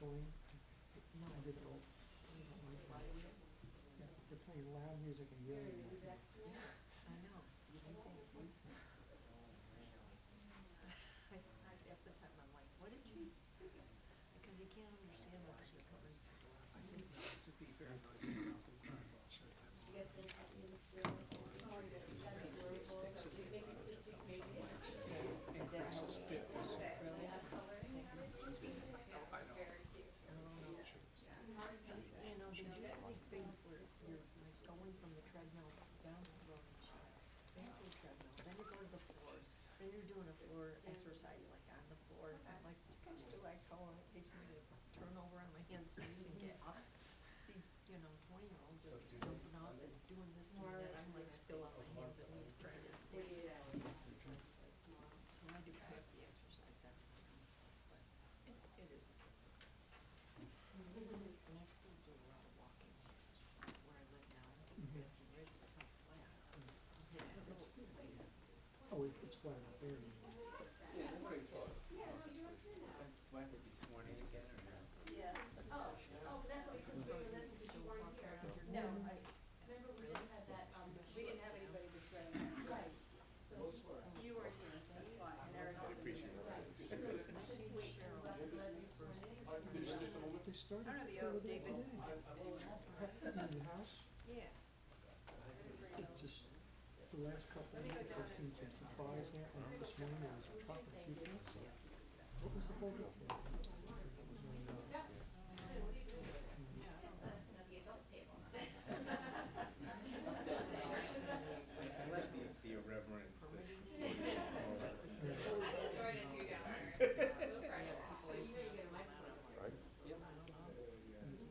trampoline. No, I it's did old. it. You know, my flywheel. Yeah, they're playing loud music and yelling at me. Yeah, I know. Do you think they abuse me? Half the time I'm like, what did she say? Because he can't understand what they're coming from. I think to be very nice about them, I'll show them. Increases fitness. Really? I know. I don't know. You know, they do these things where you're like going from the treadmill down to the rowing machine, back to the treadmill, then you go to the floor, then you're doing a floor exercise like on the floor. I'm like, you guys realize how long it takes me to turn over on my hands and knees and get up? These, 20-year-olds are jumping up and doing this and that. I'm like still on my hands and knees trying to stay. So I do have the exercise afterwards, but it is. And I still do a lot of walking where I live now. Basking Ridge, it's not flat. Yeah, hills that I used to do. Oh, it's flat out there. Why would be sworn in again or no? No, I. We didn't have anybody to say. Right. So you were here, that's why. And Eric was Appreciate it. They started I don't know, to the play old with it David. today. In the house, Yeah. it just, the last couple of weeks, I've seen some surprise there, and this morning there was a truck of people. What was the hold up there? I like the irreverence that's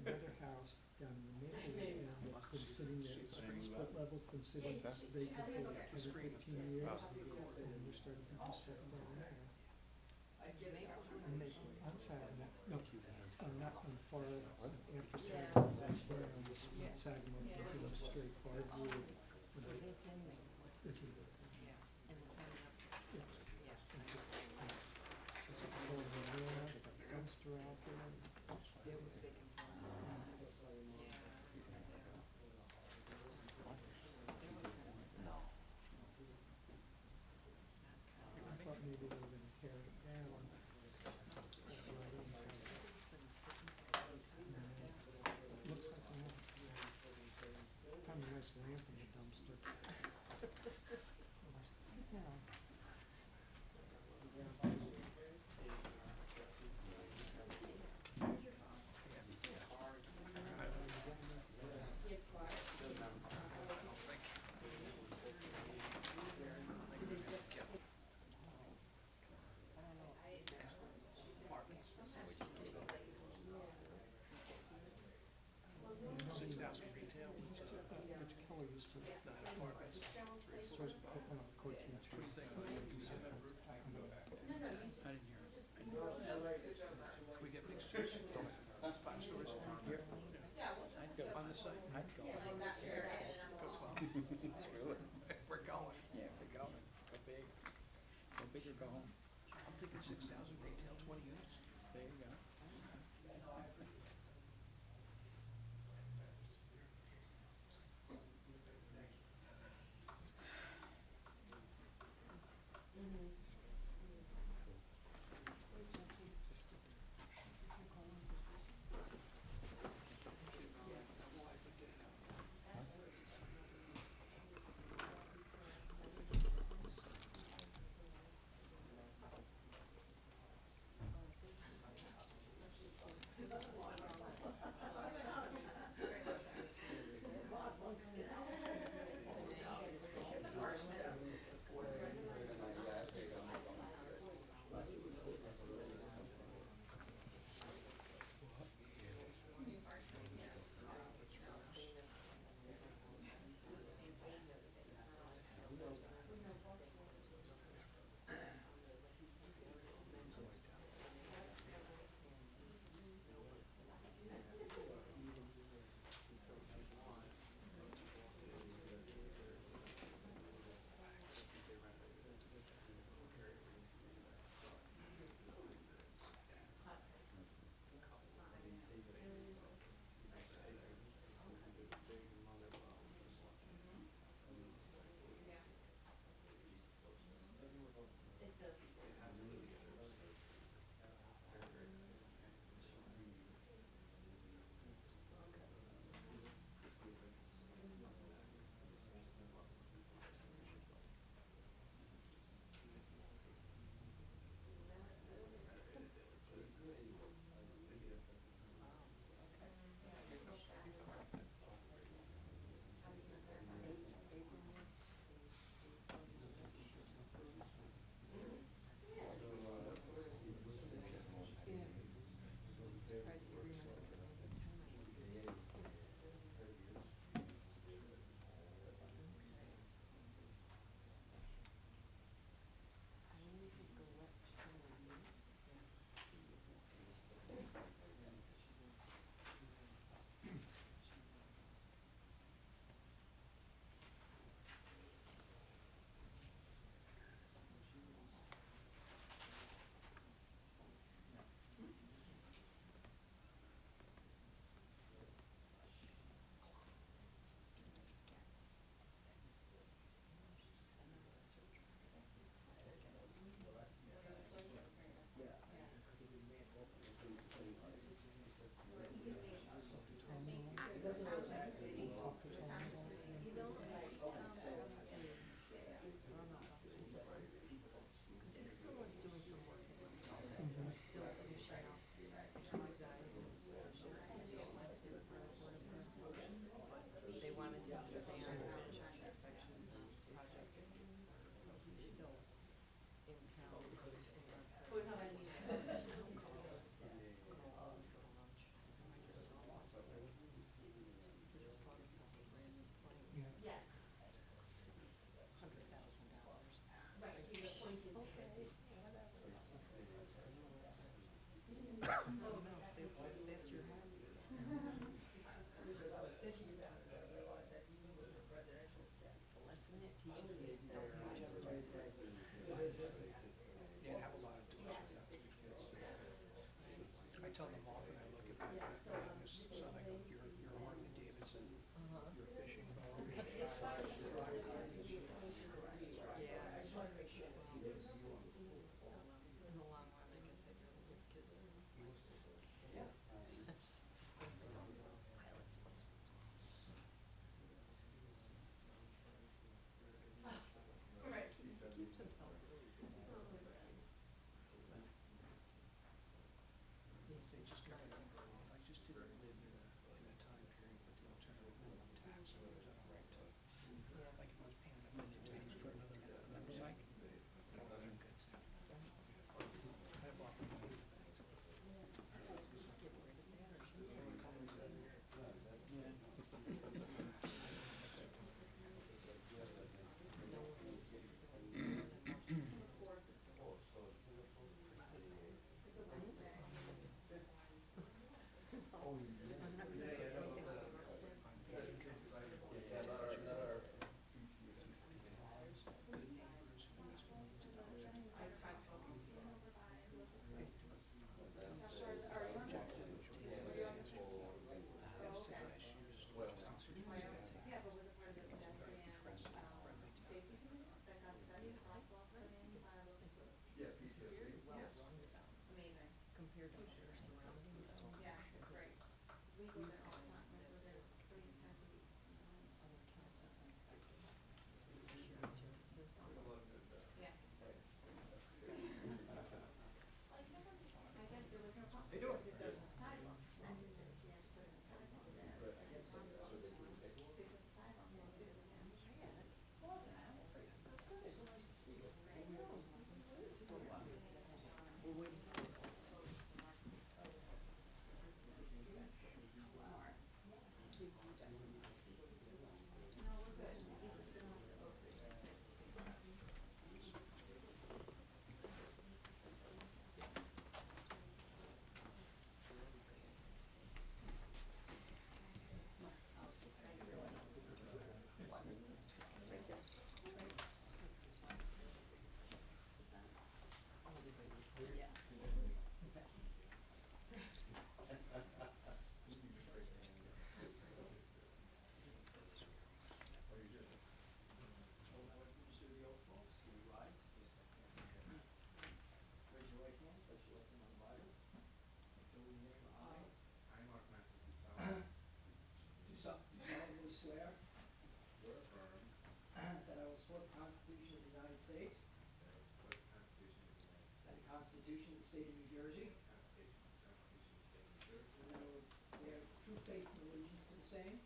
Another house down in the Maple area that's been sitting there, it's split level, been sitting vacant for like 10 or 15 years, and we're starting to construct that now. And they, on Saginaw, no, not on far, after Saginaw, that's where on this Saginaw, continues straight firewood. So it's in Maple. It's in, Yes, and it's on up. yes. Yeah. So it's a whole there, they got the dumpster out there. It was big and fun. Yes. No. I thought maybe they were gonna tear it down. Looks like they have, found a nice lamp in the dumpster. Put it down. Six thousand retail, Rich Keller used to, not apartments. sort of co-teach. What do you think? I didn't hear it. Can we get mixed use? 5 stories here? I'd go. On the site? I'd go. Go 12. It's really. We're going. Yeah, we're going. Go big. Go big or go home. I'm thinking 6,000 retail, 20 units. There you go. still in town. Oh, no, I mean, Call home for lunch, so I just saw him last week. He just bought himself a brand new plane, Yeah. yes, $100,000. right, he's appointed. Okay, whatever. Oh, no, that's your house. Because I was thinking about it, I realized that even with the presidential debt, The lesson it teaches me is don't push everybody. Yeah, and have a lot of tools with that to the kids. I tell them often, I look at my youngest son, I go, you're Harley Davidson, you're fishing boat. Yeah. I just wanted to make sure that he was. In the long run, I guess I'd rather have kids than Yeah. since I don't know pilot's license. Right. Keeps himself really busy. They just go, if I just didn't live in a time period with the alternative minimum tax, I was on a right to, like if I was paying a million tax for another motorcycle, that would have been good too. I bought the money. I guess we should get rid of that, or should we always have it? I'm not gonna say anything about it. Yeah, but was it part of the pedestrian, safety committee that got that crosswalk put in by local? It's very well run town Amazing. compared to their surrounding towns. Yeah, because right. We go there all the time, like, we're there pretty heavy. other towns is inspecting shared services. Yeah. Like, I guess there was no cost because there was no sidewalk, and then she had to put in a sidewalk there. They put the sidewalk there too, yeah. It's so nice to see you. I know. We're waiting for it. Raise your right hand, place your left hand on the Bible. Fill in your name, I. Do solemnly swear. That I will support the Constitution of the United States. And the Constitution of the State of New Jersey. And that I will bear true faith and allegiance to the same.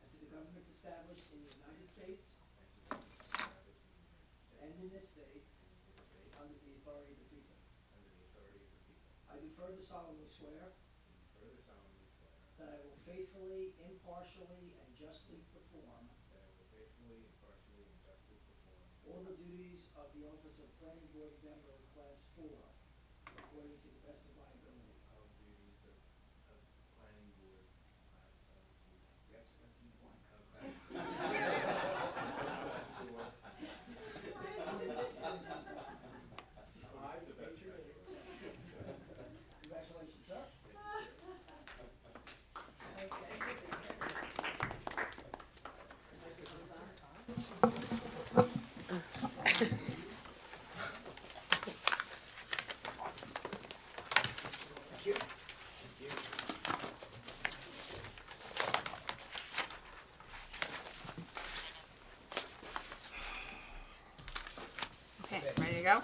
And to the governments established in the United States. And in this state. Under the authority of the people. I do further solemnly swear. That I will faithfully, impartially, and justly perform. All the duties of the office of Planning Board Member, Class 4, according to the best of my ability. Yes, that's in one. I state your name. Congratulations, sir. Okay, ready to go?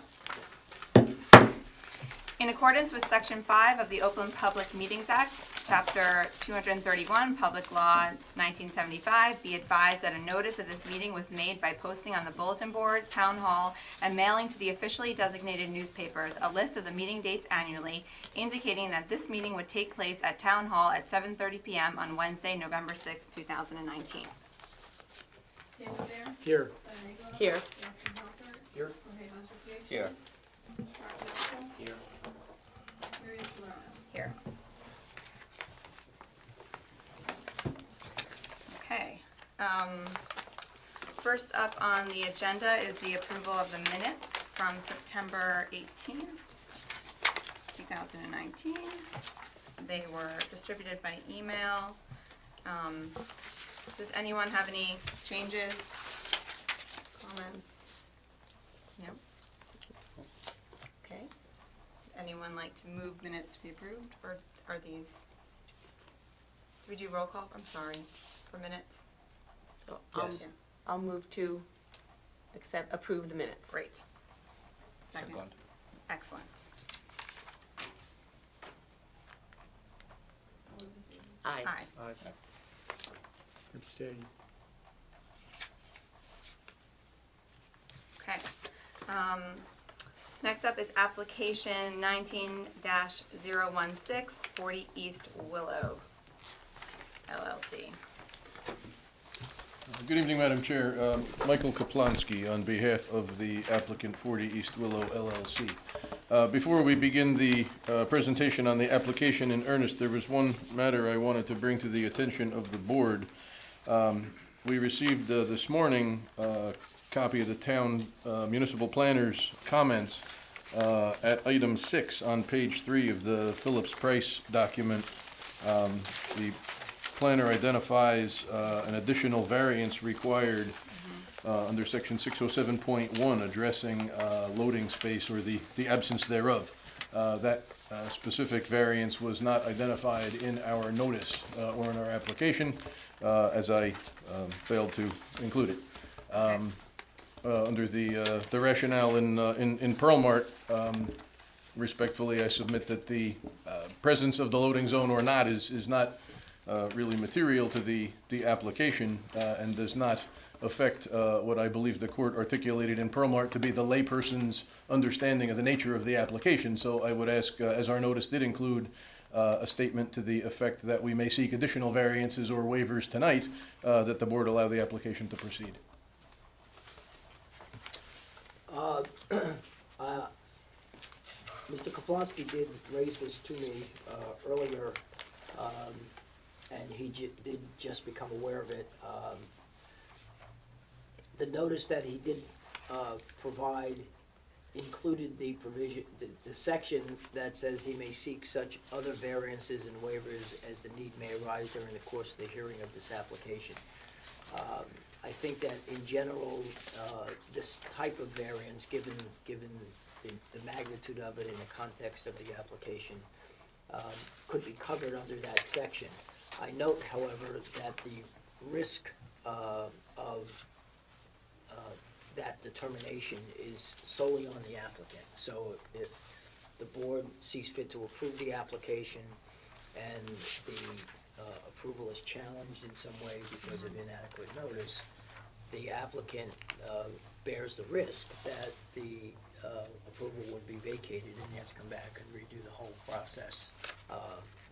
In accordance with Section 5 of the Open Public Meetings Act, Chapter 231, Public Law 1975, be advised that a notice of this meeting was made by posting on the bulletin board, town hall, and mailing to the officially designated newspapers a list of the meeting dates annually, indicating that this meeting would take place at Town Hall at 7:30 p.m. on Wednesday, November 6, 2019. Daniel Bear? Here. Diane Agel? Here. Justin Halter? Here. Jorge Buster? Here. Mark Mitchell? Here. Mary Solano? Here. Okay. First up on the agenda is the approval of the minutes from September 18th, 2019. They were distributed by email. Does anyone have any changes, comments? No? Okay. Anyone like to move minutes to be approved, or are these? Do we do roll call? I'm sorry, for minutes? So Yes. I'll move to approve the minutes. Great. Second. Excellent. All those in favor? Aye. Aye. Abstain. Okay. Next up is application 19-016, 40 East Willow, LLC. Good evening, Madam Chair. Michael Kaplonsky on behalf of the applicant 40 East Willow LLC. Before we begin the presentation on the application in earnest, there was one matter I wanted to bring to the attention of the board. We received this morning a copy of the town municipal planner's comments at item 6 on page 3 of the Phillips Price document. The planner identifies an additional variance required under section 607.1 addressing loading space or the absence thereof. That specific variance was not identified in our notice or in our application, as I failed to include it. Under the rationale in Pearl Mart, respectfully, I submit that the presence of the loading zone or not is not really material to the application and does not affect what I believe the court articulated in Pearl Mart to be the layperson's understanding of the nature of the application. So I would ask, as our notice did include a statement to the effect that we may seek additional variances or waivers tonight, that the board allow the application to proceed. Mr. Kaplonsky did raise this to me earlier, and he did just become aware of it. The notice that he did provide included the provision, the section that says he may seek such other variances and waivers as the need may arise during the course of the hearing of this application. I think that in general, this type of variance, given the magnitude of it in the context of the application, could be covered under that section. I note, however, that the risk of that determination is solely on the applicant. So if the board sees fit to approve the application and the approval is challenged in some way because of inadequate notice, the applicant bears the risk that the approval would be vacated and you have to come back and redo the whole process.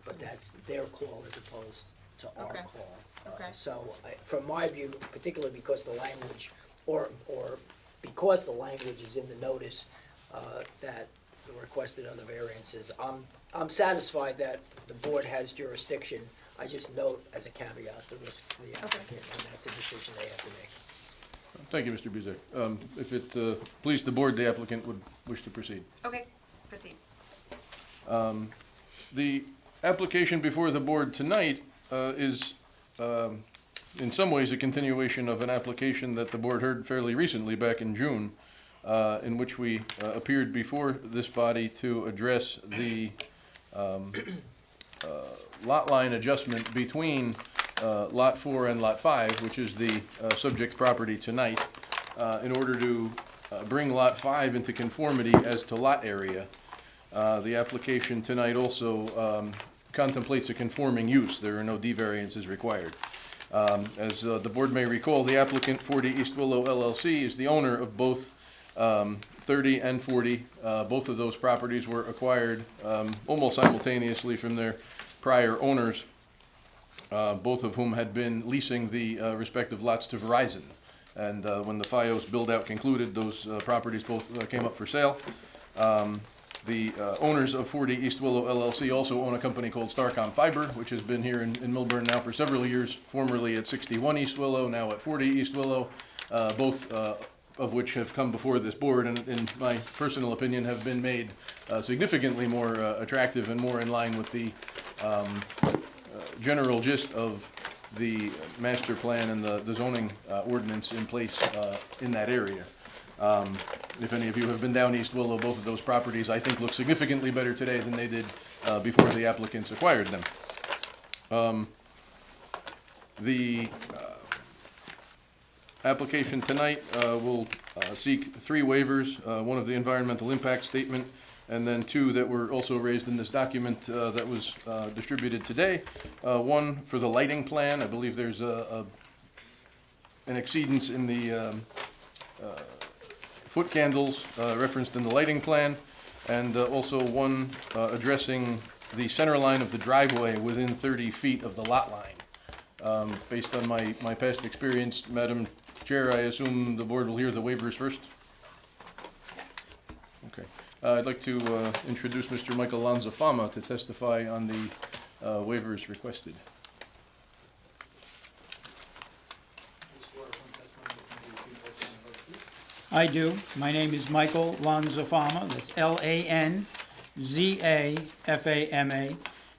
But that's their call as opposed to our Okay. call. Okay. So from my view, particularly because the language, or because the language is in the notice that the requested other variances, I'm satisfied that the board has jurisdiction. I just note as a caveat the risk to the applicant, and that's a decision they have to make. Thank you, Mr. Buzek. If it pleased the board, the applicant would wish to proceed. Okay, proceed. The application before the board tonight is in some ways a continuation of an application that the board heard fairly recently, back in June, in which we appeared before this body to address the lot line adjustment between Lot 4 and Lot 5, which is the subject property tonight, in order to bring Lot 5 into conformity as to lot area. The application tonight also contemplates a conforming use. There are no D variances required. As the board may recall, the applicant, 40 East Willow LLC, is the owner of both 30 and 40. Both of those properties were acquired almost simultaneously from their prior owners, both of whom had been leasing the respective lots to Verizon. And when the FiOS build-out concluded, those properties both came up for sale. The owners of 40 East Willow LLC also own a company called Starcom Fiber, which has been here in Millburn now for several years, formerly at 61 East Willow, now at 40 East Willow, both of which have come before this board and, in my personal opinion, have been made significantly more attractive and more in line with the general gist of the master plan and the zoning ordinance in place in that area. If any of you have been down East Willow, both of those properties, I think, look significantly better today than they did before the applicants acquired them. The application tonight will seek 3 waivers, one of the environmental impact statement, and then 2 that were also raised in this document that was distributed today. One for the lighting plan. I believe there's an exceedance in the foot candles referenced in the lighting plan, and also one addressing the center line of the driveway within 30 feet of the lot line. Based on my past experience, Madam Chair, I assume the board will hear the waivers first? Okay. I'd like to introduce Mr. Michael Lanzafama to testify on the waivers requested. I do. My name is Michael Lanzafama. That's Lanzafama.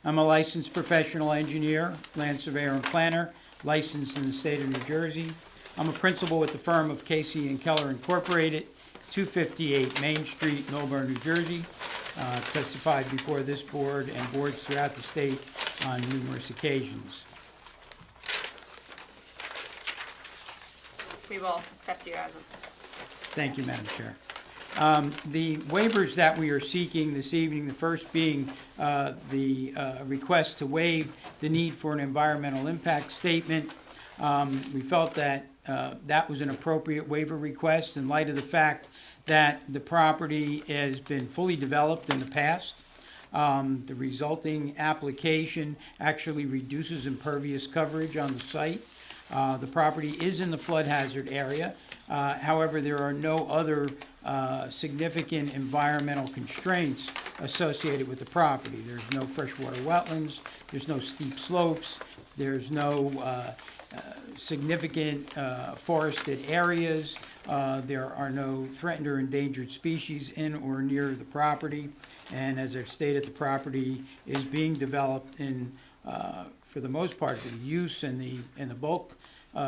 I'm a licensed professional engineer, land surveyor and planner, licensed in the state of New Jersey. I'm a principal with the firm of Casey and Keller Incorporated, 258 Main Street, Millburn, New Jersey. Testified before this board and boards throughout the state on numerous occasions. We will accept you as a... Thank you, Madam Chair. The waivers that we are seeking this evening, the first being the request to waive the need for an environmental impact statement. We felt that that was an appropriate waiver request in light of the fact that the property has been fully developed in the past. The resulting application actually reduces impervious coverage on the site. The property is in the flood hazard area. However, there are no other significant environmental constraints associated with the property. There's no freshwater wetlands, there's no steep slopes, there's no significant forested areas, there are no threatened or endangered species in or near the property, and as I've stated, the property is being developed in, for the most part, the use and the bulk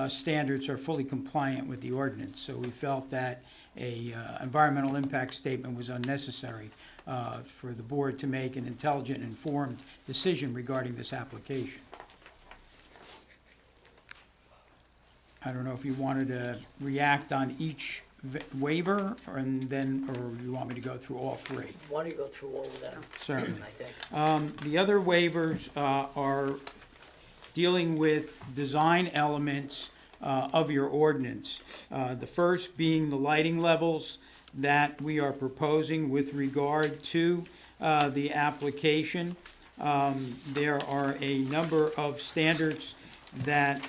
standards are fully compliant with the ordinance. So we felt that a environmental impact statement was unnecessary for the board to make an intelligent, informed decision regarding this application. I don't know if you wanted to react on each waiver, or you want me to go through all 3? Why don't you go through all of them? Certainly. I think. The other waivers are dealing with design elements of your ordinance. The first being the lighting levels that we are proposing with regard to the application. There are a number of standards that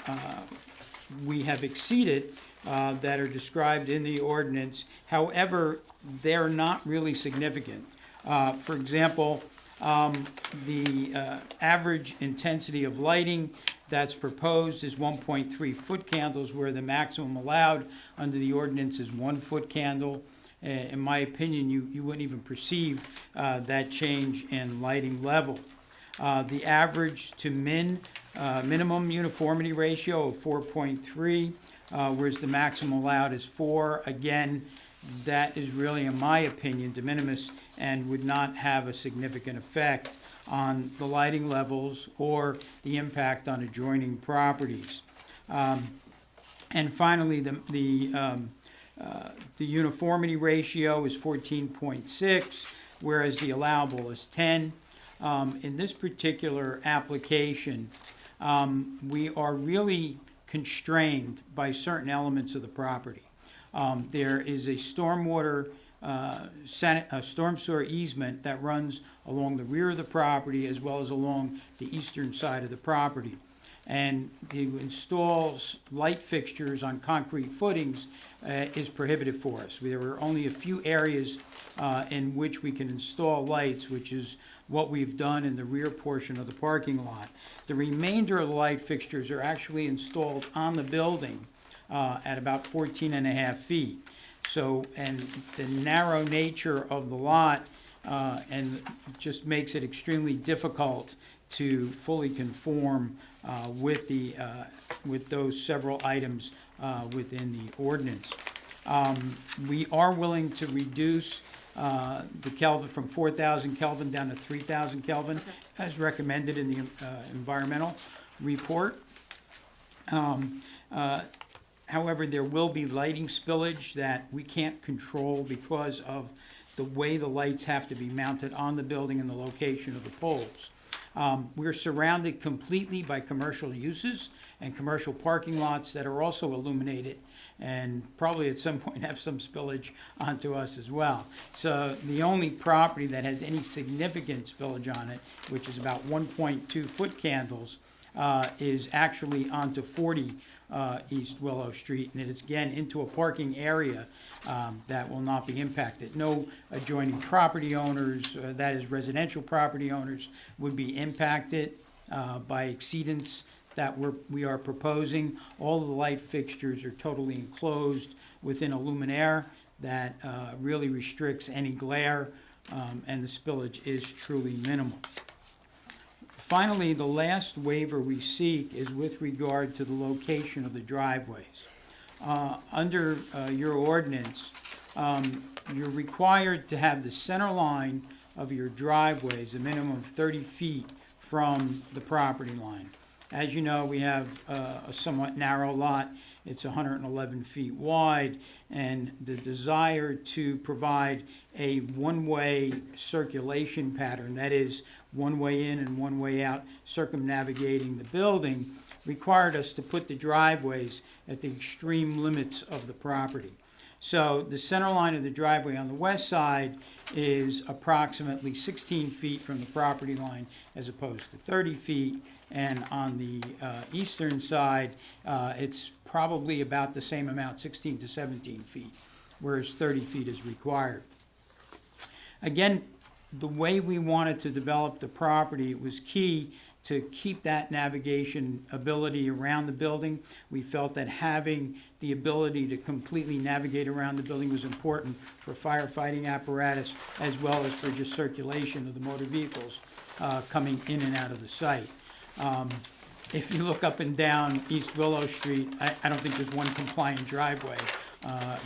we have exceeded that are described in the ordinance. However, they're not really significant. For example, the average intensity of lighting that's proposed is 1.3 foot candles, where the maximum allowed under the ordinance is 1 foot candle. In my opinion, you wouldn't even perceive that change in lighting level. The average to minimum uniformity ratio of 4.3, whereas the maximum allowed is 4. Again, that is really, in my opinion, de minimis and would not have a significant effect on the lighting levels or the impact on adjoining properties. And finally, the uniformity ratio is 14.6, whereas the allowable is 10. In this particular application, we are really constrained by certain elements of the property. There is a stormwater, a storm sewer easement that runs along the rear of the property as well as along the eastern side of the property. And to install light fixtures on concrete footings is prohibited for us. There are only a few areas in which we can install lights, which is what we've done in the rear portion of the parking lot. The remainder of the light fixtures are actually installed on the building at about 14.5 feet. So, and the narrow nature of the lot and just makes it extremely difficult to fully conform with those several items within the ordinance. We are willing to reduce the Kelvin from 4,000 Kelvin down to 3,000 Kelvin, as recommended in the environmental report. However, there will be lighting spillage that we can't control because of the way the lights have to be mounted on the building and the location of the poles. We're surrounded completely by commercial uses and commercial parking lots that are also illuminated and probably at some point have some spillage onto us as well. So the only property that has any significant spillage on it, which is about 1.2 foot candles, is actually onto 40 East Willow Street, and it is again into a parking area that will not be impacted. No adjoining property owners, that is residential property owners, would be impacted by exceedance that we are proposing. All of the light fixtures are totally enclosed within a luminaire that really restricts any glare, and the spillage is truly minimal. Finally, the last waiver we seek is with regard to the location of the driveways. Under your ordinance, you're required to have the center line of your driveways a minimum of 30 feet from the property line. As you know, we have a somewhat narrow lot. It's 111 feet wide, and the desire to provide a one-way circulation pattern, that is, one way in and one way out, circumnavigating the building, required us to put the driveways at the extreme limits of the property. So the center line of the driveway on the west side is approximately 16 feet from the property line as opposed to 30 feet. And on the eastern side, it's probably about the same amount, 16 to 17 feet, whereas 30 feet is required. Again, the way we wanted to develop the property, it was key to keep that navigation ability around the building. We felt that having the ability to completely navigate around the building was important for firefighting apparatus as well as for just circulation of the motor vehicles coming in and out of the site. If you look up and down East Willow Street, I don't think there's one compliant driveway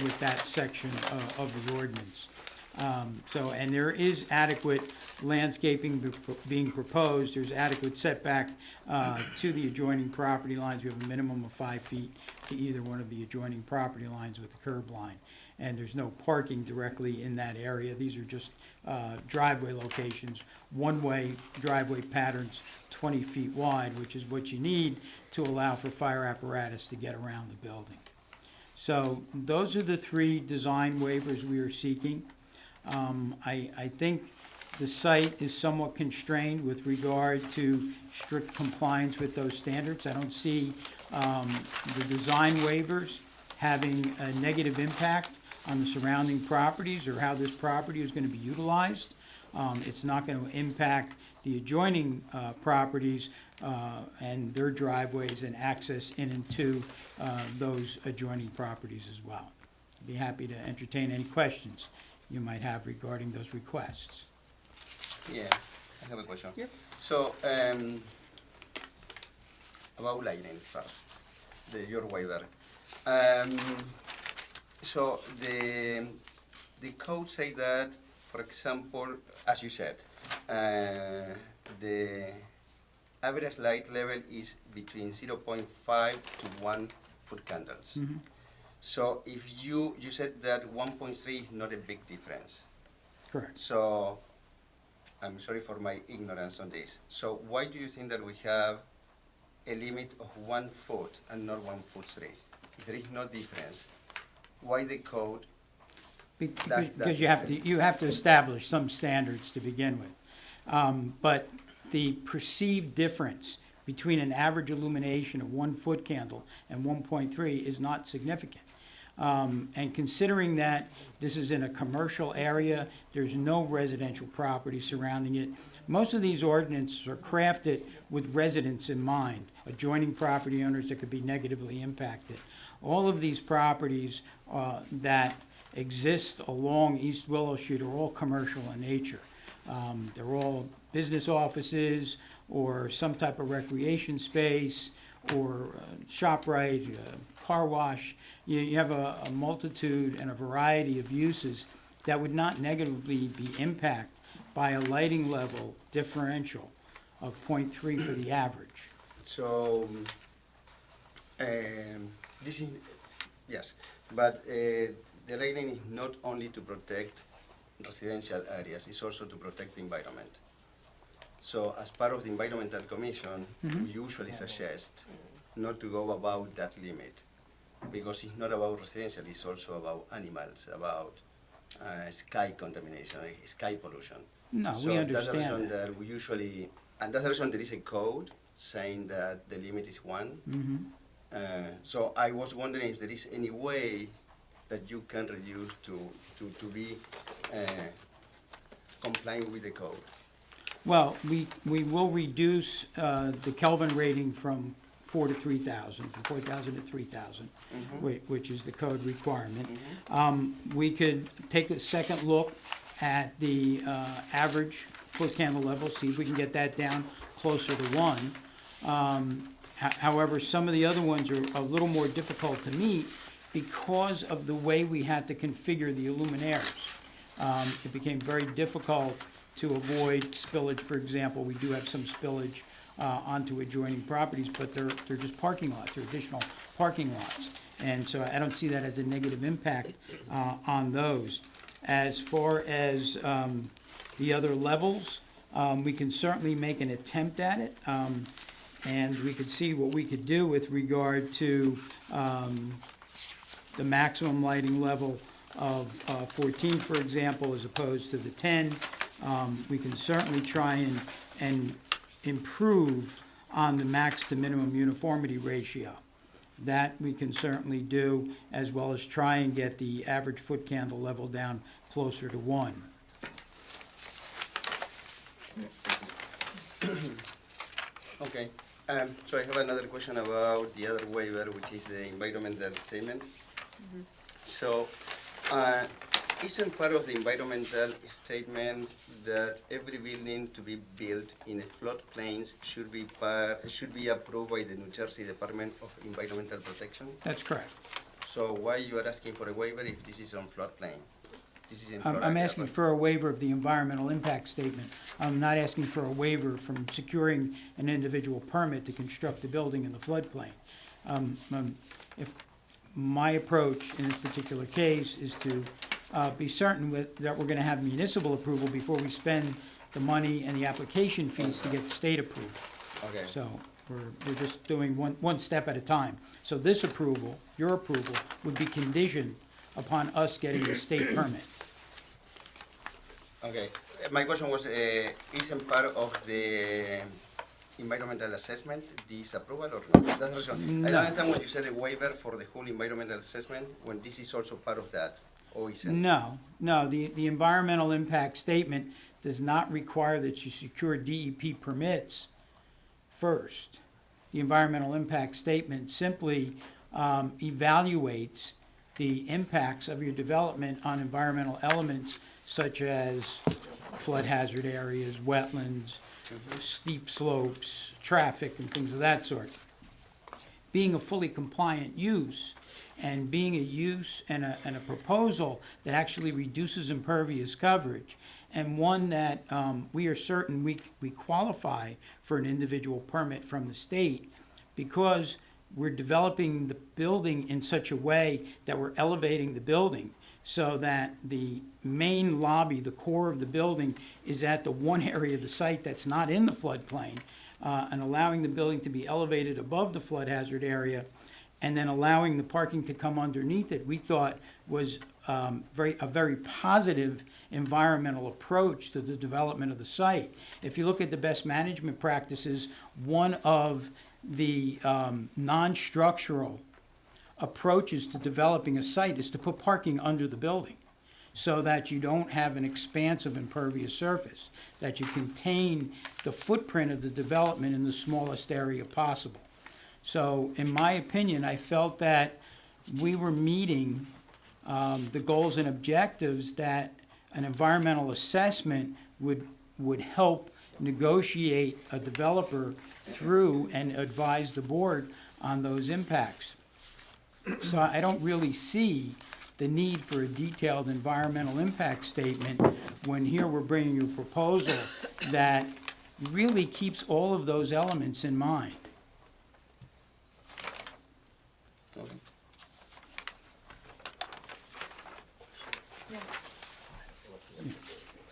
with that section of the ordinance. And there is adequate landscaping being proposed. There's adequate setback to the adjoining property lines. We have a minimum of 5 feet to either one of the adjoining property lines with the curb line. And there's no parking directly in that area. These are just driveway locations, one-way driveway patterns, 20 feet wide, which is what you need to allow for fire apparatus to get around the building. So those are the three design waivers we are seeking. I think the site is somewhat constrained with regard to strict compliance with those standards. I don't see the design waivers having a negative impact on the surrounding properties or how this property is going to be utilized. It's not going to impact the adjoining properties and their driveways and access in and to those adjoining properties as well. I'd be happy to entertain any questions you might have regarding those requests. Yeah, I have a question. Yep. So, about lighting first, your waiver. So the code say that, for example, as you said, the average light level is between 0.5 to 1 foot candles. Mm-hmm. So if you said that 1.3 is not a big difference. Correct. So I'm sorry for my ignorance on this. So why do you think that we have a limit of 1 foot and not 1 foot 3? If there is no difference, why the code? Because you have to establish some standards to begin with. But the perceived difference between an average illumination of 1 foot candle and 1.3 is not significant. And considering that this is in a commercial area, there's no residential property surrounding it. Most of these ordinances are crafted with residents in mind, adjoining property owners that could be negatively impacted. All of these properties that exist along East Willow Street are all commercial in nature. They're all business offices or some type of recreation space or ShopRite, car wash. You have a multitude and a variety of uses that would not negatively be impacted by a lighting level differential of 0.3 for the average. So, this is, yes, but the lighting is not only to protect residential areas, it's also to protect the environment. So as part of the Environmental Commission, we usually suggest not to go above that limit, because it's not about residential, it's also about animals, about sky contamination, sky pollution. No, So we that's the understand reason that. that we usually, and that's the reason there is a code saying that the limit is 1. So I was wondering if there is any way that you can reduce to be complying with the code. Well, we will reduce the Kelvin rating from 4 to 3,000, from 4,000 to 3,000, which is the code requirement. We could take a second look at the average foot candle level, see if we can get that down closer to 1. However, some of the other ones are a little more difficult to meet because of the way we had to configure the luminaires. It became very difficult to avoid spillage. For example, we do have some spillage onto adjoining properties, but they're just parking lots, they're additional parking lots. And so I don't see that as a negative impact on those. As far as the other levels, we can certainly make an attempt at it. And we could see what we could do with regard to the maximum lighting level of 14, for example, as opposed to the 10. We can certainly try and improve on the max to minimum uniformity ratio. That we can certainly do, as well as try and get the average foot candle level down closer to 1. Okay. So I have another question about the other waiver, which is the environmental statement. So, isn't part of the environmental statement that every building to be built in a floodplain should be approved by the New Jersey Department of Environmental Protection? That's correct. So why you are asking for a waiver if this is on floodplain? This is in I'm Florida, asking but- for a waiver of the environmental impact statement. I'm not asking for a waiver from securing an individual permit to construct a building in the floodplain. If my approach in this particular case is to be certain that we're gonna have municipal approval before we spend the money and the application fees to get the state approval. Okay. So we're just doing one step at a time. So this approval, your approval, would be conditioned upon us getting the state permit. Okay. My question was, isn't part of the environmental assessment this approval or not? That's the reason. I don't understand when you said a waiver for the whole environmental assessment, when this is also part of that, or isn't? No, the environmental impact statement does not require that you secure DEP permits first. The environmental impact statement simply evaluates the impacts of your development on environmental elements such as flood hazard areas, wetlands, steep slopes, traffic, and things of that sort. Being a fully compliant use and being a use and a proposal that actually reduces impervious coverage, and one that we are certain we qualify for an individual permit from the state because we're developing the building in such a way that we're elevating the building so that the main lobby, the core of the building, is at the one area of the site that's not in the floodplain, and allowing the building to be elevated above the flood hazard area, and then allowing the parking to come underneath it, we thought was a very positive environmental approach to the development of the site. If you look at the best management practices, one of the non-structural approaches to developing a site is to put parking under the building so that you don't have an expansive impervious surface, that you contain the footprint of the development in the smallest area possible. So in my opinion, I felt that we were meeting the goals and objectives that an environmental assessment would help negotiate a developer through and advise the board on those impacts. So I don't really see the need for a detailed environmental impact statement when here we're bringing you a proposal that really keeps all of those elements in mind. Okay.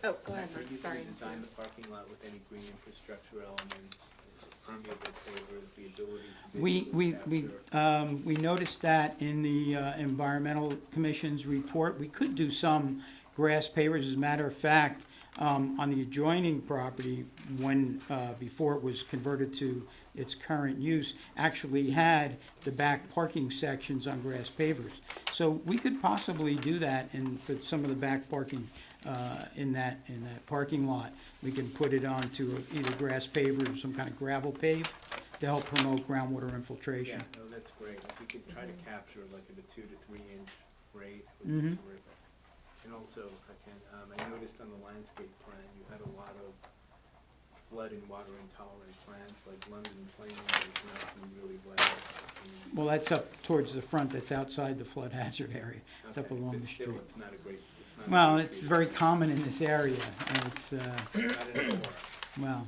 Oh, go ahead, Are you Mark, sorry. going to design the parking lot with any green infrastructure elements, permeable pavers, the ability to visually capture? We noticed that in the Environmental Commission's report. We could do some grass pavers. As a matter of fact, on the adjoining property, when, before it was converted to its current use, actually had the back parking sections on grass pavers. So we could possibly do that for some of the back parking in that parking lot. We can put it onto either grass paver or some kind of gravel pave to help promote groundwater infiltration. Yeah, no, that's great. If we could try to capture like at a 2 to 3 inch rate, it would Mhm. be terrific. And also, if I can, I noticed on the landscape plan, you had a lot of flood and water intolerant plants, like London Plain is not doing really well. Well, that's up towards the front, that's outside the flood hazard area. It's up Okay, along but the still, street. it's not a great, it's not. a Well, great it's feature. very common in this area. It's, Not anymore. well,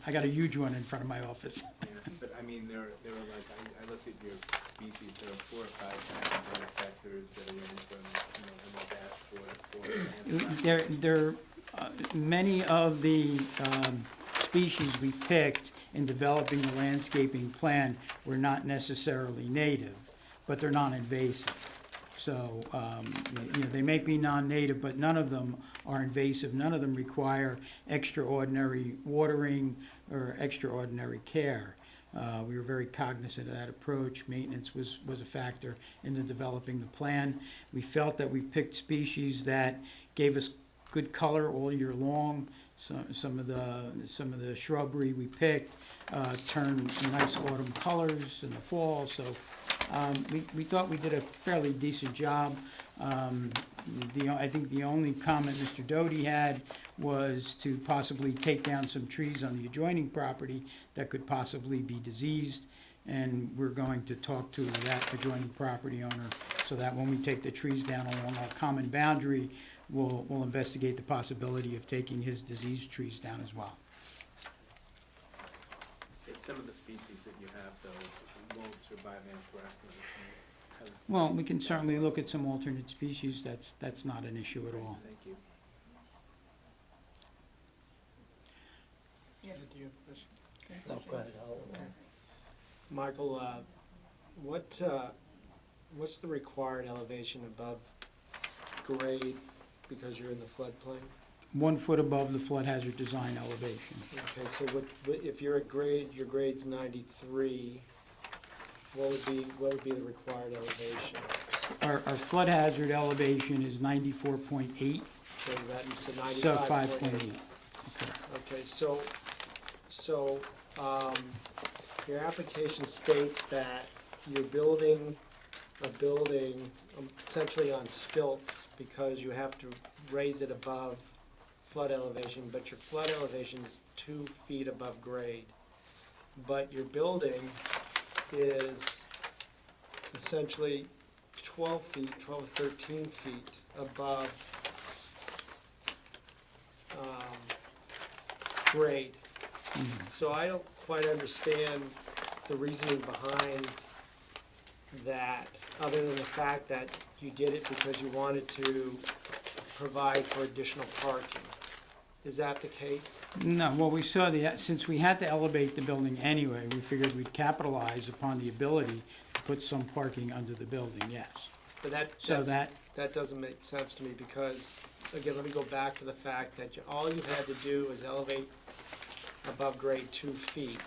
I got a huge one in front of my office. Yeah, but I mean, there are like, I looked at your species, there are 4 or 5 different sectors that are in from, in the dashboard. Many of the species we picked in developing the landscaping plan were not necessarily native, but they're non-invasive. So, they may be non-native, but none of them are invasive. None of them require extraordinary watering or extraordinary care. We were very cognizant of that approach. Maintenance was a factor in the developing the plan. We felt that we picked species that gave us good color all year long. Some of the shrubbery we picked turned nice autumn colors in the fall. So we thought we did a fairly decent job. I think the only comment Mr. Doty had was to possibly take down some trees on the adjoining property that could possibly be diseased. And we're going to talk to that adjoining property owner so that when we take the trees down along our common boundary, we'll investigate the possibility of taking his diseased trees down as well. Some of the species that you have, though, won't survive anthraquinous. Well, we can certainly look at some alternate species. That's not an issue at all. Thank you. Yeah, do you have a question? No, go ahead. Michael, what's the required elevation above grade because you're in the floodplain? 1 foot above the flood hazard design elevation. Okay, so if you're at grade, your grade's 93, what would be the required elevation? Our flood hazard elevation is 94.8, So that, so 95.8. 5.8. Okay, so, your application states that you're building a building essentially on stilts because you have to raise it above flood elevation, but your flood elevation's 2 feet above grade. But your building is essentially 12 feet, 12 or 13 feet above grade. So I don't quite understand the reasoning behind that, other than the fact that you did it because you wanted to provide for additional parking. Is that the case? No, well, we saw since we had to elevate the building anyway, we figured we'd capitalize upon the ability to put some parking under the building, yes. But So that doesn't make sense to me because, again, let me go back to the fact that all you had to do is elevate above grade 2 feet,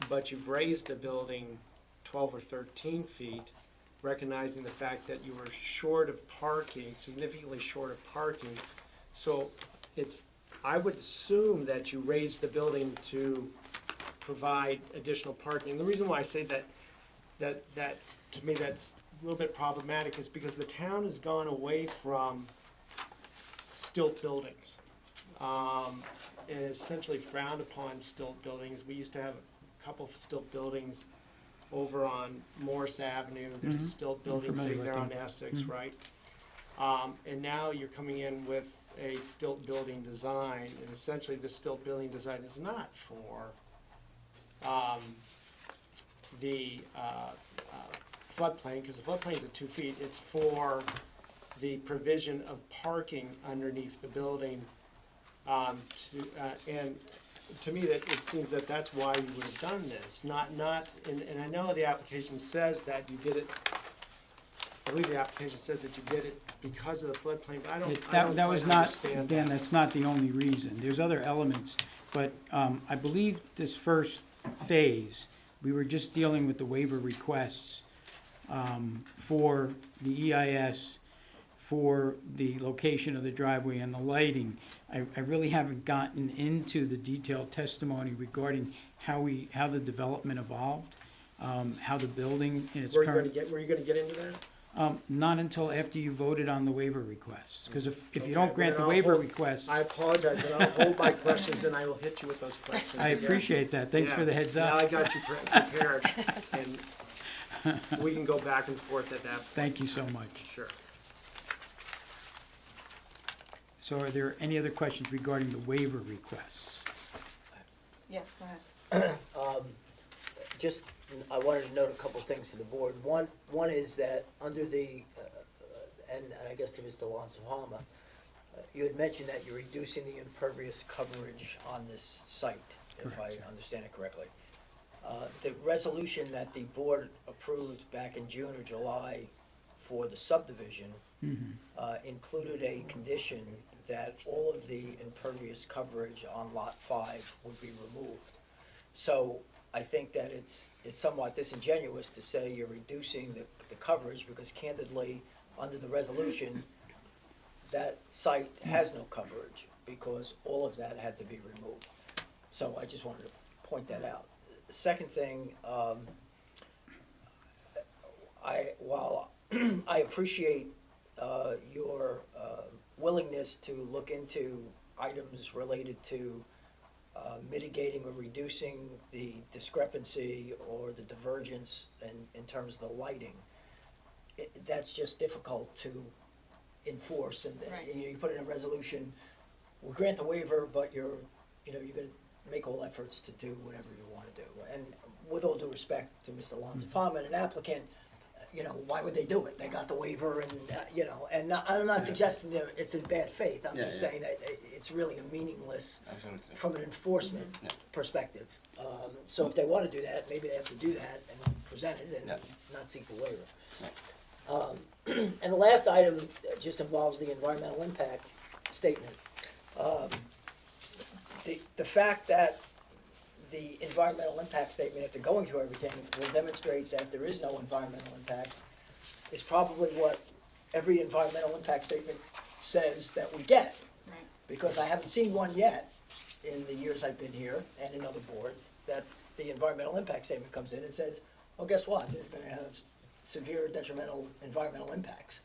but you've raised the building 12 or 13 feet, recognizing the fact that you were short of parking, significantly short of parking. So I would assume that you raised the building to provide additional parking. And the reason why I say that to me that's a little bit problematic is because the town has gone away from stilt buildings. And essentially frowned upon stilt buildings. We used to have a couple of stilt buildings over on Morris Avenue. There's a stilt building sitting there on Essex, right? And now you're coming in with a stilt building design, and essentially the stilt building design is not for the floodplain, because the floodplain is at 2 feet. It's for the provision of parking underneath the building. And to me, that it seems that that's why you would have done this. And I know the application says that you did it. I believe the application says that you did it because of the floodplain, but I don't That was quite not, understand Dan, that. that's not the only reason. There's other elements, but I believe this first phase, we were just dealing with the waiver requests for the EIS, for the location of the driveway and the lighting. I really haven't gotten into the detailed testimony regarding how the development evolved, how the building in its current. Were you gonna get into that? Not until after you voted on the waiver requests, because if you Okay, don't grant then the I'll waiver hold- requests, I apologize, but I'll hold my questions and I will hit you with those questions. I again. appreciate that. Thanks for Yeah. the heads Now I up. got you prepared, and we can go back and forth at that point. Thank you so much. Sure. So are there any other questions regarding the waiver requests? Yes, go ahead. Just, I wanted to note a couple things for the board. One is that under the, and I guess to Mr. Lanzafama, you had mentioned that you're reducing the impervious coverage on this site, if I understand it correctly. The resolution that the board approved back in June or July for the subdivision included a condition that all of the impervious coverage on Lot 5 would be removed. So I think that it's somewhat disingenuous to say you're reducing the coverage, because candidly, under the resolution, that site has no coverage because all of that had to be removed. So I just wanted to point that out. The second thing, while I appreciate your willingness to look into items related to mitigating or reducing the discrepancy or the divergence in terms of the lighting, that's just difficult to enforce. And Right. you put in a resolution, we'll grant the waiver, but you're going to make all efforts to do whatever you want to do. And with all due respect to Mr. Lanzafama and an applicant, why would they do it? They got the waiver, and and I'm not suggesting that it's in bad faith. I'm just saying that it's really a meaningless from an enforcement perspective. So if they want to do that, maybe they have to do that and present it and not seek the waiver. And the last item just involves the environmental impact statement. The fact that the environmental impact statement, after going through everything, will demonstrate that there is no environmental impact is probably what every environmental impact statement says that we get. Right. Because I haven't seen one yet in the years I've been here and in other boards, that the environmental impact statement comes in and says, oh, guess what, this is going to have severe detrimental environmental impacts.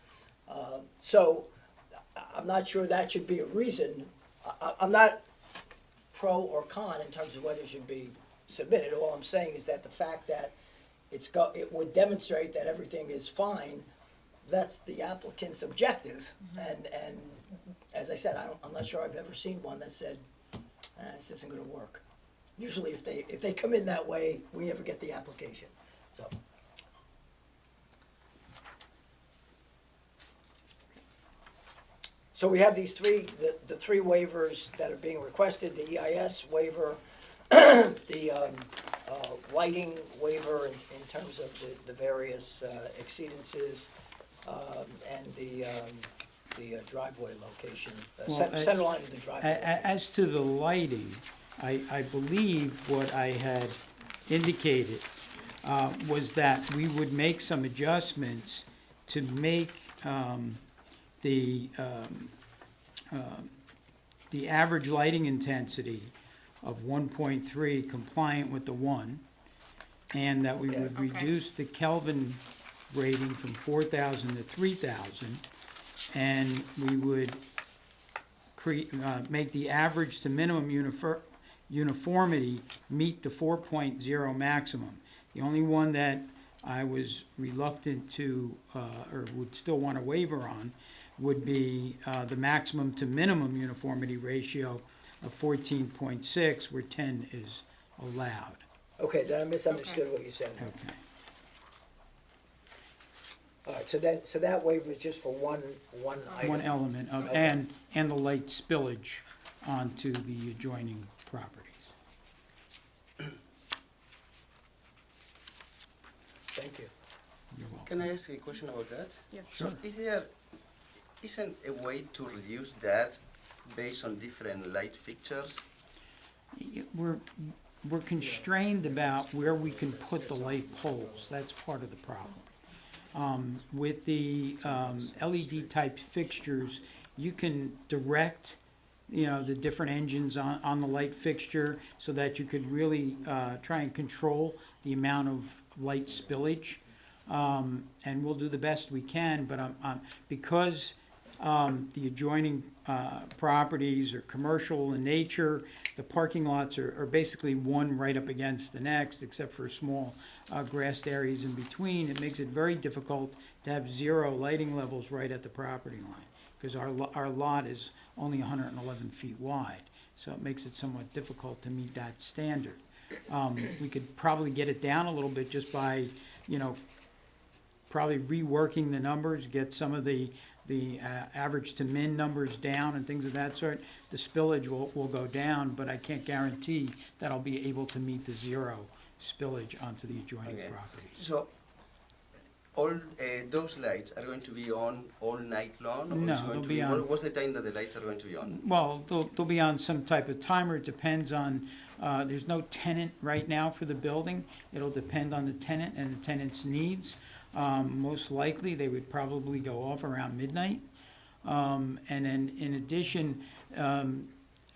So I'm not sure that should be a reason. I'm not pro or con in terms of whether it should be submitted. All I'm saying is that the fact that it would demonstrate that everything is fine, that's the applicant's objective. And as I said, I'm not sure I've ever seen one that said, this isn't going to work. Usually if they come in that way, we never get the application. So So we have these the three waivers that are being requested, the EIS waiver, the lighting waiver in terms of the various exceedances, and the driveway location, Well, center line of the driveway. As to the lighting, I believe what I had indicated was that we would make some adjustments to make the average lighting intensity of 1.3 compliant with the 1, and that we would Okay. reduce the Kelvin rating from 4,000 to 3,000, and we would make the average to minimum uniformity meet the 4.0 maximum. The only one that I was reluctant to, or would still want a waiver on, would be the maximum to minimum uniformity ratio of 14.6, where 10 is allowed. Okay, then I misunderstood what you said. Okay. All right, so that waiver is just for one item? One element of, Okay. and the light spillage onto the adjoining properties. Thank you. You're welcome. Can I ask a question about that? Yeah. Sure. Isn't a way to reduce that based on different light fixtures? We're constrained about where we can put the light poles. That's part of the problem. With the LED type fixtures, you can direct, the different engines on the light fixture so that you could really try and control the amount of light spillage. And we'll do the best we can, but because the adjoining properties are commercial in nature, the parking lots are basically one right up against the next, except for small grassed areas in between. It makes it very difficult to have zero lighting levels right at the property line, because our lot is only 111 feet wide, so it makes it somewhat difficult to meet that standard. We could probably get it down a little bit just by, probably reworking the numbers, get some of the average to min numbers down and things of that sort. The spillage will go down, but I can't guarantee that I'll be able to meet the zero spillage onto the adjoining Okay. properties. So, all those lights are going to be on all night long? Or No, it's going they'll to be on- What's the time that the lights are going to be on? Well, they'll be on some type of timer. It depends on, there's no tenant right now for the building. It'll depend on the tenant and the tenant's needs. Most likely, they would probably go off around midnight. And then in addition,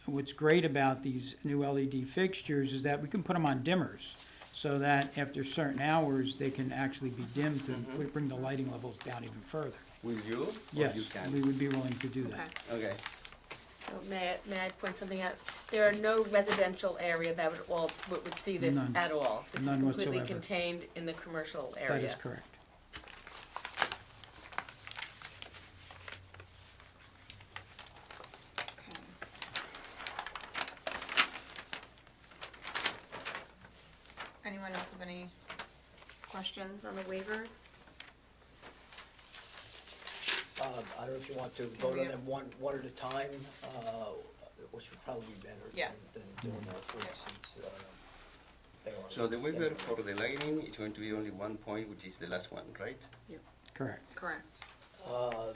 what's great about these new LED fixtures is that we can put them on dimmers, so that after certain hours, they can actually be dimmed to bring the lighting levels down even further. Will you? Or Yes, you can? we would be willing to do that. Okay. Okay. So may I point something out? There are no residential area that would see this None. at all. This is None completely whatsoever. contained in the commercial area. That is correct. Anyone else have any questions on the waivers? I don't know if you want to vote on them one at a time, which would probably be better Yeah. than doing all three, since they are. So the waiver for the lighting is going to be only one point, which is the last one, right? Correct. Correct.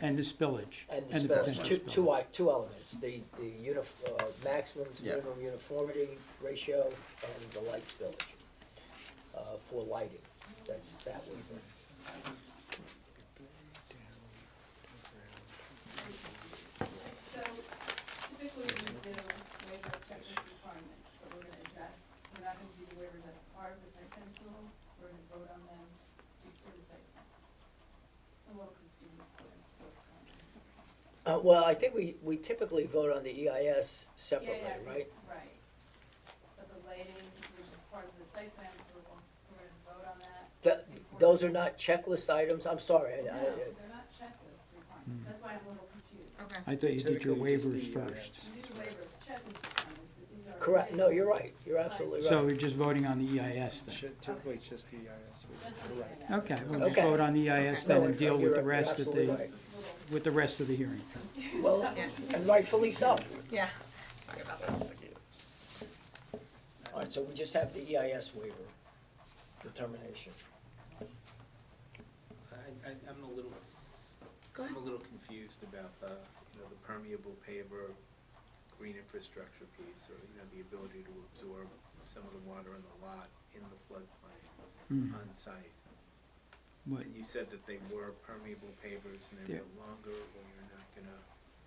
And the spillage. And the potential spillage, two elements, the maximum to Yeah. minimum uniformity ratio and the light spillage, for lighting, that's that waiver. So typically we do waiver checklist requirements, but we're gonna address, we're not gonna do the waivers as part of the site plan approval, we're gonna vote on them before the site plan. I'm a little confused as to what's going on. Well, I think we typically vote on the EIS separately, Yeah, right? Right. But the lighting, which is part of the site plan approval, we're gonna vote on that. before Those the- are not checklist items, I'm sorry, No, they're not checklist requirements, that's why I'm a little confused. Okay. I thought you did your Typically, just waivers the, first. You do the waiver checklist requirements, but these are Correct, no, you're right, you're absolutely right. So we're just voting on the EIS then? Typically, it's just the EIS. Correct. Okay, we'll just Okay. vote on the EIS then No, and deal with you're the rest of absolutely the, right. with the rest of the hearing. Well, and rightfully so. Yeah. All right, so we just have the EIS waiver determination. I'm a little, I'm a little confused about the, the permeable paver, green infrastructure piece, or, the ability to absorb some of the water in the lot in the floodplain on site. What- And you said that they were permeable pavers and they Yeah. were longer, or you're not gonna,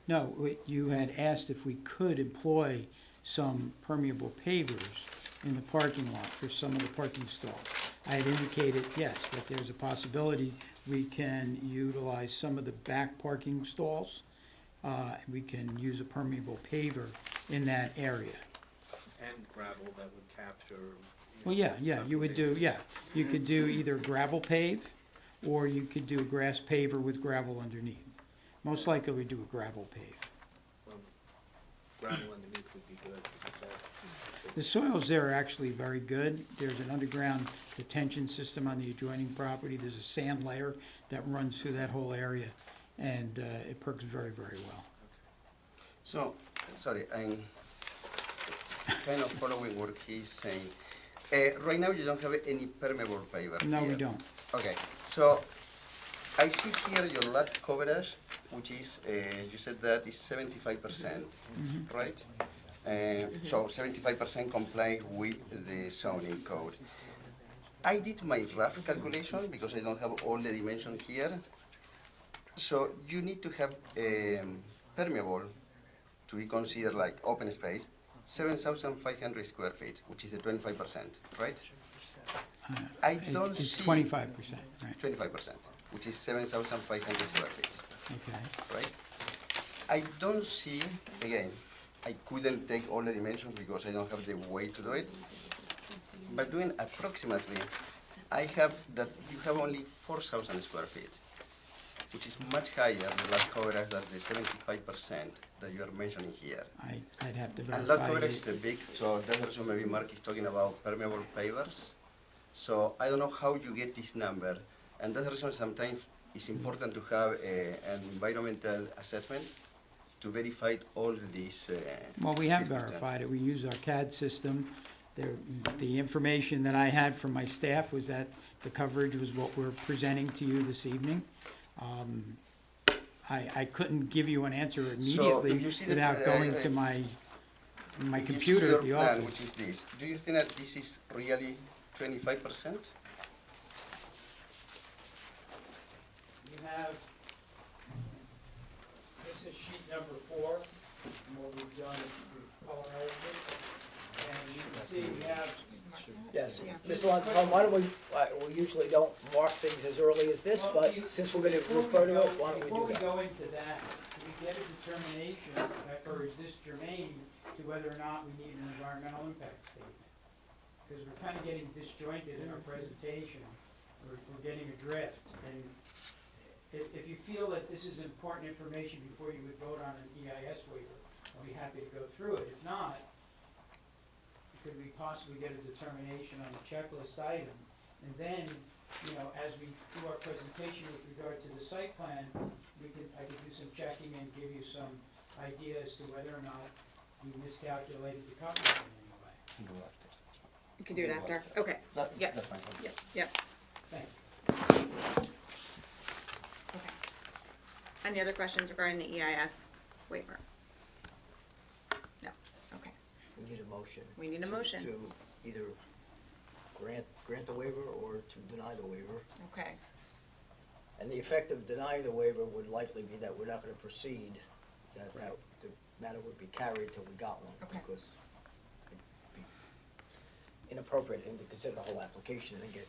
No, you had asked if we could employ some permeable pavers in the parking lot for some of the parking stalls. I had indicated, yes, that there's a possibility we can utilize some of the back parking stalls. We can use a permeable paver in that area. and gravel that would capture. Well, yeah, you would do, you could do either gravel pave, or you could do a grass paver with gravel underneath. Most likely we do a gravel pave. Well, gravel underneath would be good, because that. The soils there are actually very good. There's an underground detention system on the adjoining property. There's a sand layer that runs through that whole area, and it perks very, very well. So, sorry, I'm kind of following what he's saying. Right now, you don't have any permeable paver No, we here. don't. Okay, so I see here your lot coverage, which is, you said that is 75%, right? So 75% comply with the zoning code. I did my rough calculation because I don't have all the dimensions here. So you need to have permeable to be considered like open space, 7,500 square feet, which is the 25%, right? I don't It's see 25%, right? 25%, which is 7,500 square feet, Okay. right? I don't see, again, I couldn't take all the dimensions because I don't have the way to do it. But doing approximately, I have that you have only 4,000 square feet, which is much higher the lot coverage than the 75% that you are mentioning here. I'd have to And lot verify coverage is it. a big, so that's also maybe Mark is talking about permeable pavers. So I don't know how you get this number, and that's the reason sometimes it's important to have an environmental assessment to verify all these. Well, we have circumstances. verified it. We use our CAD system. The information that I had from my staff was that the coverage was what we're presenting to you this evening. I couldn't give you an answer immediately if you see the- without going to my If you computer see at the your plan, office. which is this, do you think that this is really 25%? You have, this is sheet number 4, and what we've done is we've colorized it. And you can see we have, Yes, Mr. Lonzafame, why don't we usually don't mark things as early as this, but since we're gonna refer to it, why don't we before do we that? go into that, we get a determination, or is this germane to whether or not we need an environmental impact statement? Because we're kind of getting disjointed in our presentation, we're getting adrift, and if you feel that this is important information before you would vote on an EIS waiver, I'll be happy to go through it. If not, could we possibly get a determination on the checklist item? And then, as we do our presentation with regard to the site plan, I could do some checking and give you some idea as to whether or not we miscalculated the coverage in any way. You can do it after, okay, Yep. That's fine. yep, Thank you. okay. Any other questions regarding the EIS waiver? No, okay. We need a motion. We need a motion. To either grant the waiver or to deny the waiver. Okay, And the effect of denying the waiver would likely be that we're not gonna proceed, that the matter would be carried till we got one. Okay. Because it'd be inappropriate to consider the whole application and get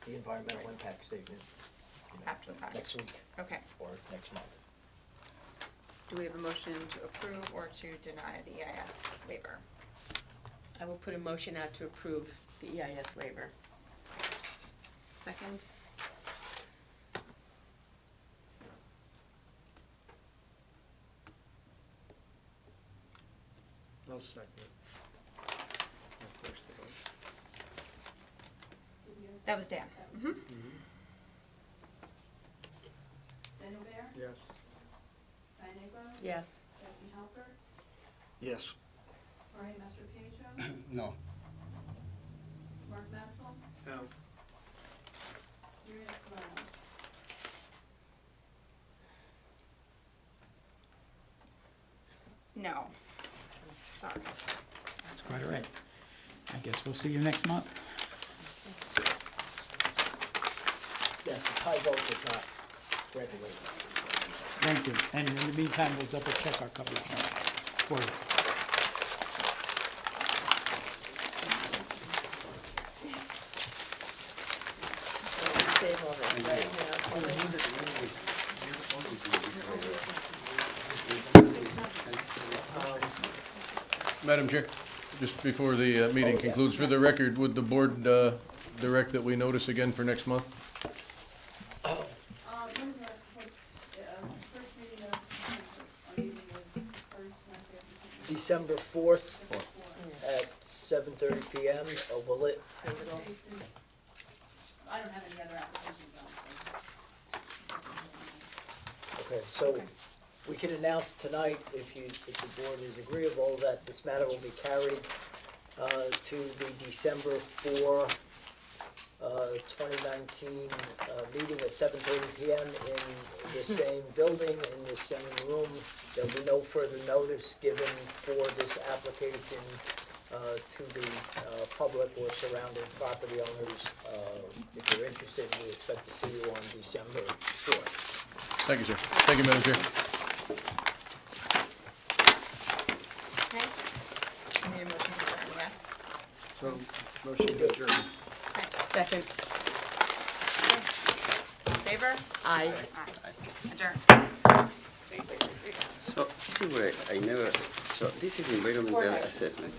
the environmental impact statement, After the fact. next week okay. or next month. Do we have a motion to approve or to deny the EIS waiver? I will put a motion out to approve the EIS waiver. Second? I'll I'll second it. Of course they will. Did you guys- That was Dan. was- Mhm. Dan O'Bear, Yes. Diane Aglo, Yes. Kathy Halper, Yes. Jorge Mastro Pietro, No. Mark Mansell, No. Miriam Solano. No. Sorry. That's quite all right. I guess we'll see you next month. Yes, it's high voltage, not regulated. Thank you. And in the meantime, we'll double check our coverage for you. Save all this, right? Madam Chair, just before the meeting yes. concludes, for the record, would the board direct that we notice again for next month? When's our, first meeting of, our meeting is first Wednesday of December. December 4th at 7:30 PM, or will it? I don't have any other applications on, so. Okay, so we can announce tonight, if the board is agreeable, that this matter will be carried to the December 4, 2019 meeting at 7:30 PM in the same building, in the same room. There'll be no further notice given for this application to the public or surrounding property owners. If you're interested, we expect to see you on December 4th. Thank you, sir. Thank you, Madam Chair. Okay. I need a motion to adjourn, yes? So, motion to adjourn. Okay. Second. In favor? Aye. Aye. Adjourn. So this is where I never, so this is environmental assessment.